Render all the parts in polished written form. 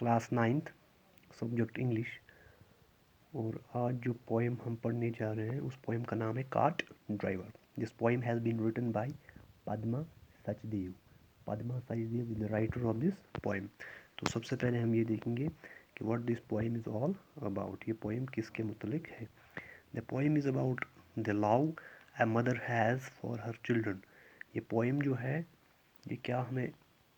Class 9th subject English. और आज जो पोएम हम पढ़ने जा रहे हैं उस पोएम का नाम है cart driver. This poem has been written by Padma Sachdev. Padma Sachdev is the writer of this poem. तो सबसे पहले हम ये देखेंगे कि what this poem is all about. ये पोएम किसके मुतलिक है। The poem is about the love a mother has for her children. ये पोएम जो है ये क्या हमें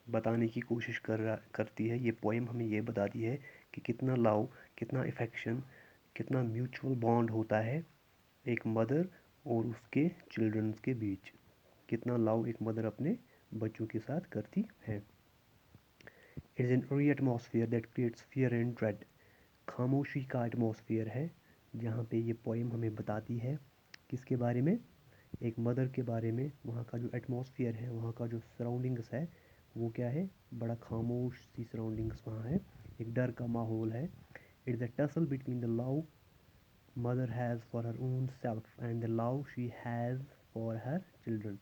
बताने की कोशिश करती है। ये पोएम हमें ये बताती है कि कितना लव, कितना इफेक्शन, कितना म्यूचुअल बॉन्ड होता है एक मदर और उसके चिल्ड्रंस के बीच। कितना लव एक मदर अपने बच्चों के साथ करती है। It is an eerie atmosphere that creates fear and dread. खामोशी का एटमॉस्फेयर है जहाँ पे ये पोएम हमें बताती है किसके बारे में, एक मदर के बारे में। वहाँ का जो एटमॉस्फेयर है, वहाँ का जो सराउंडिंग्स है वो क्या है, बड़ा खामोश सी सराउंडिंग्स वहाँ है, एक डर का माहौल है। It's the tussle between the love mother has for her own self and the love she has for her children.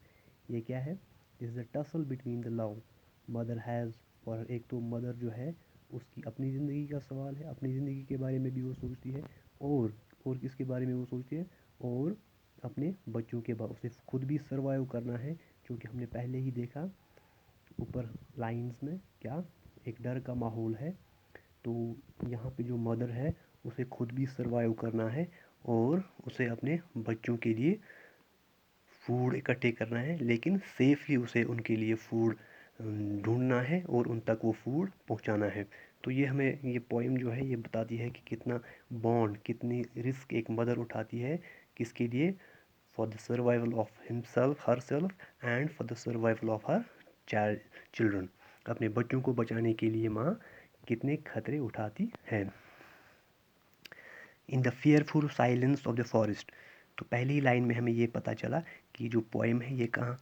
ये क्या है, is the tussle between the love mother has for. एक तो मदर जो है उसकी अपनी ज़िंदगी का सवाल है, अपनी ज़िंदगी के बारे में भी वो सोचती है, और किसके बारे में वो सोचती है, और अपने बच्चों के बाद उसे खुद भी सर्वाइव करना है। क्योंकि हमने पहले ही देखा ऊपर लाइंस में क्या एक डर का माहौल है। तो यहाँ पे जो मदर है उसे खुद भी सर्वाइव करना है और उसे अपने बच्चों के लिए फूड इकट्ठे करना है, लेकिन सेफली उसे उनके लिए फूड ढूंढना है और उन तक वो फूड पहुंचाना है। तो ये हमें ये पोएम जो है ये बताती है कि कितना बॉन्ड, कितनी रिस्क एक मदर उठाती है किसके लिए, for the survival of himself, her self and for the survival of her children. अपने बच्चों को बचाने के लिए माँ कितने खतरे उठाती है। In the fearful silence of the forest. तो पहली ही लाइन में हमें ये पता चला कि जो पोएम है ये कहाँ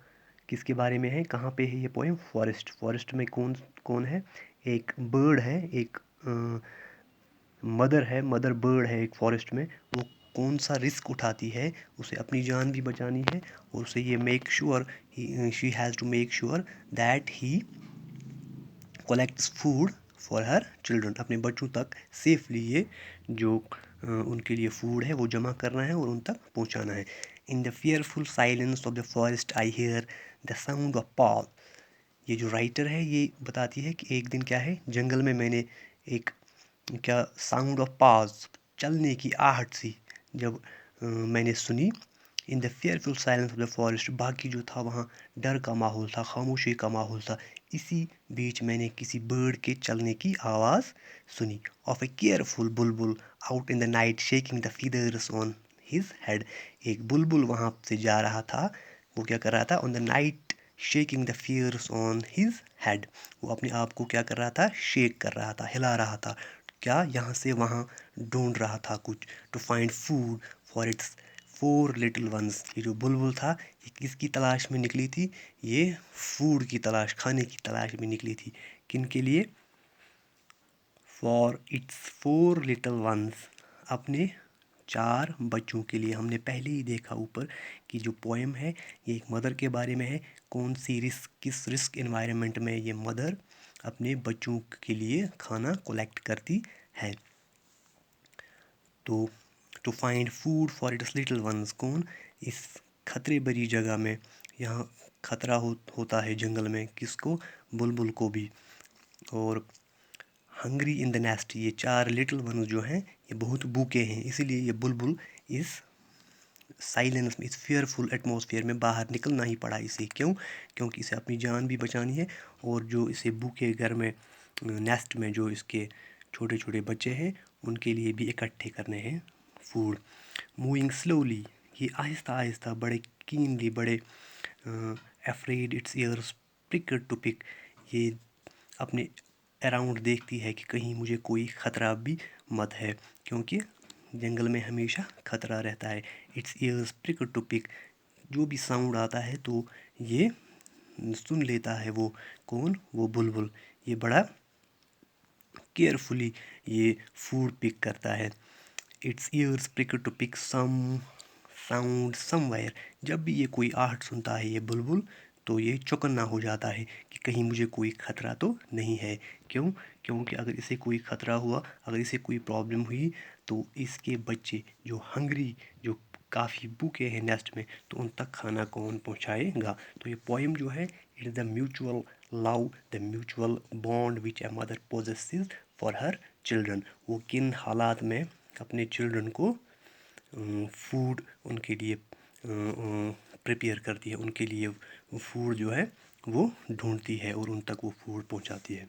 किसके बारे में है, कहाँ पे है ये पोएम, फॉरेस्ट। फॉरेस्ट में कौन कौन है, एक बर्ड है, एक मदर है, मदर बर्ड है एक फॉरेस्ट में। वो कौन सा रिस्क उठाती है, उसे अपनी जान भी बचानी है और उसे ये make sure, she has to make sure that he collects food for her children. अपने बच्चों तक सेफली ये जो उनके लिए फूड है वो जमा करना है और उन तक पहुंचाना है। In the fearful silence of the forest I hear the sound of pause. ये जो राइटर है ये बताती है कि एक दिन क्या है, जंगल में मैंने एक क्या साउंड ऑफ पॉज, चलने की आहट सी जब मैंने सुनी। In the fearful silence of the forest, बाकी जो था वहाँ डर का माहौल था, खामोशी का माहौल था। इसी बीच मैंने किसी बर्ड के चलने की आवाज़ सुनी। Of A careful Bulbul out in the night shaking the feathers on his head. एक बुलबुल वहाँ से जा रहा था, वो क्या कर रहा था, on the night shaking the fears on his head. वो अपने आप को क्या कर रहा था, शेक कर रहा था, हिला रहा था, क्या यहाँ से वहाँ ढूंढ रहा था कुछ, to find food for its 4 little ones. ये जो बुलबुल था ये किसकी तलाश में निकली थी, ये फूड की तलाश, खाने की तलाश में निकली थी। किन के लिए, फॉर इट्स 4 लिटिल वंस, अपने 4 बच्चों के लिए। हमने पहले ही देखा ऊपर कि जो पोएम है ये एक मदर के बारे में है। कौन सी रिस्क, किस रिस्क एनवायरनमेंट में ये मदर अपने बच्चों के लिए खाना कलेक्ट करती है। तो to find food for its little ones, कौन, इस खतरे भरी जगह में, यहाँ खतरा होता है जंगल में, किसको, बुलबुल को भी। और हंग्री इन द नेस्ट, ये 4 लिटिल वंस जो हैं ये बहुत भूखे हैं, इसीलिए ये बुलबुल इस साइलेंस में, इस फियरफुल एटमॉस्फेयर में बाहर निकलना ही पड़ा इसे। क्यों, क्योंकि इसे अपनी जान भी बचानी है और जो इसे भूखे घर में नेस्ट में जो इसके छोटे छोटे बच्चे हैं उनके लिए भी इकट्ठे करने हैं फूड। मूविंग स्लोली, ये आहिस्ता आहिस्ता, बड़े कीनली, बड़े afraid its ears pricked to pick, ये अपने अराउंड देखती है कि कहीं मुझे कोई ख़तरा भी मत है, क्योंकि जंगल में हमेशा खतरा रहता है। Its ears pricked to pick, जो भी साउंड आता है तो ये सुन लेता है। वो कौन, वो बुलबुल, ये बड़ा केयरफुली ये फूड पिक करता है। Its ears pricked to pick some sound somewhere, जब भी ये कोई आहट सुनता है ये बुलबुल تو یہ چوکنا ہو جاتا ہے کہ کہیں مجھے کوئی خطرہ تو نہیں ہے. کیوں؟ کیونکہ اگر اسے کوئی خطرہ ہوا، اگر اسے کوئی پرابلم ہوئی، تو اس کے بچے جو ہنگری، جو کافی بھوکے ہیں نیسٹ میں، تو ان تک کھانا کون پہنچائے گا. تو یہ پوئم جو ہے، it is the mutual love, the mutual bond which a mother possesses for her children. وہ کن حالات میں اپنے چلڈرن کو فوڈ ان کے لیے پریپیئر کرتی ہے، ان کے لیے فوڈ جو ہے وہ ڈھونڈتی ہے اور ان تک وہ فوڈ پہنچاتی ہے.